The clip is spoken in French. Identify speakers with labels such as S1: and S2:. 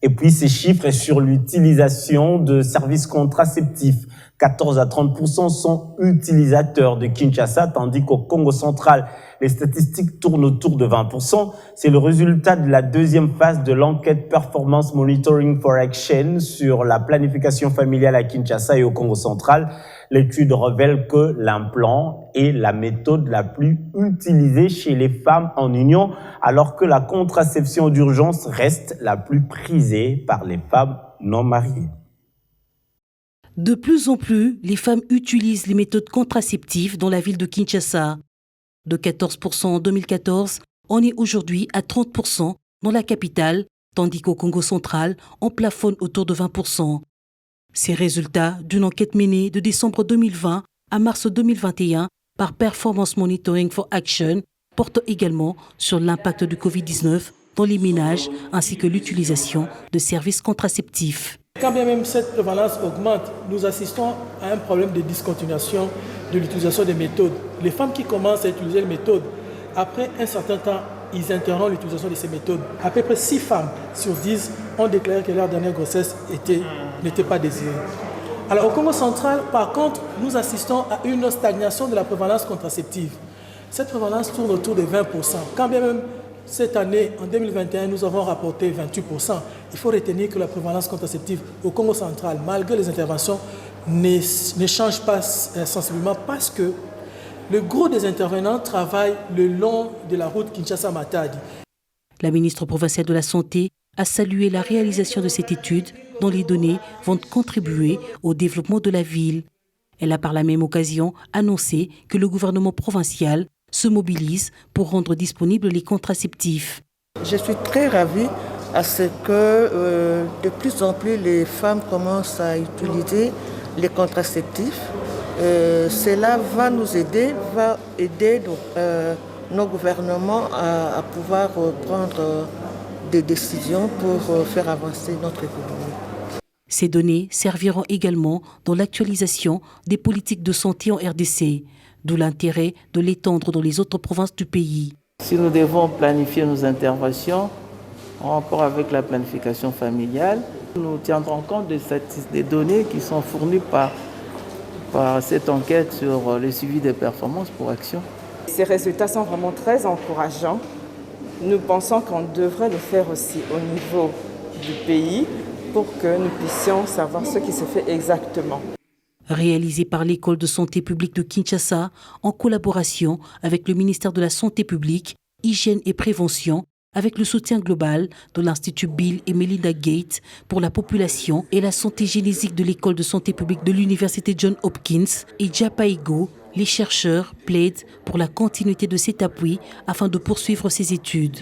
S1: Et puis ces chiffres sur l'utilisation de services contraceptifs. 14 à 30% sont utilisateurs de Kinshasa, tandis qu'au Congo central, les statistiques tournent autour de 20%. C'est le résultat de la deuxième phase de l'enquête Performance Monitoring for Action sur la planification familiale à Kinshasa et au Congo central. L'étude révèle que l'implant est la méthode la plus utilisée chez les femmes en Union, alors que la contraception d'urgence reste la plus prisée par les femmes non mariées.
S2: De plus en plus, les femmes utilisent les méthodes contraceptives dans la ville de Kinshasa. De 14% en 2014, on est aujourd'hui à 30% dans la capitale, tandis qu'au Congo central, on plafonne autour de 20%. Ces résultats d'une enquête menée de décembre 2020 à mars 2021 par Performance Monitoring for Action portent également sur l'impact du Covid-19 dans les ménages ainsi que l'utilisation de services contraceptifs.
S3: Quand bien même cette prévalence augmente, nous assistons à un problème de discontinuation de l'utilisation des méthodes. Les femmes qui commencent à utiliser les méthodes, après un certain temps, ils interrompent l'utilisation de ces méthodes. À peu près 6 femmes sur 10 ont déclaré que leur dernière grossesse n'était pas désirée. Alors au Congo central, par contre, nous assistons à une stagnation de la prévalence contraceptive. Cette prévalence tourne autour de 20%. Quand bien même cette année, en 2021, nous avons rapporté 28%. Il faut retenir que la prévalence contraceptive au Congo central, malgré les interventions, ne change pas sensiblement parce que le gros des intervenants travaillent le long de la route Kinshasa-Matadi.
S2: La ministre provinciale de la Santé a salué la réalisation de cette étude dont les données vont contribuer au développement de la ville. Elle a par la même occasion annoncé que le gouvernement provincial se mobilise pour rendre disponibles les contraceptifs.
S4: Je suis très ravie à ce que de plus en plus les femmes commencent à utiliser les contraceptifs. Cela va nous aider, va aider nos gouvernements à pouvoir prendre des décisions pour faire avancer notre économie.
S2: Ces données serviront également dans l'actualisation des politiques de santé en RDC, d'où l'intérêt de l'étendre dans les autres provinces du pays.
S5: Si nous devons planifier nos interventions en rapport avec la planification familiale, nous tiendrons compte des données qui sont fournies par cette enquête sur le suivi des performances pour Action.
S6: Ces résultats sont vraiment très encourageants. Nous pensons qu'on devrait le faire aussi au niveau du pays pour que nous puissions savoir ce qui se fait exactement.
S2: Réalisé par l'École de santé publique de Kinshasa en collaboration avec le ministère de la Santé publique, Hygiène et Prévention, avec le soutien global de l'Institut Bill et Melinda Gates pour la population et la santé génésique de l'École de santé publique de l'Université Johns Hopkins et Japaigo, les chercheurs plaident pour la continuité de cet appui afin de poursuivre ces études.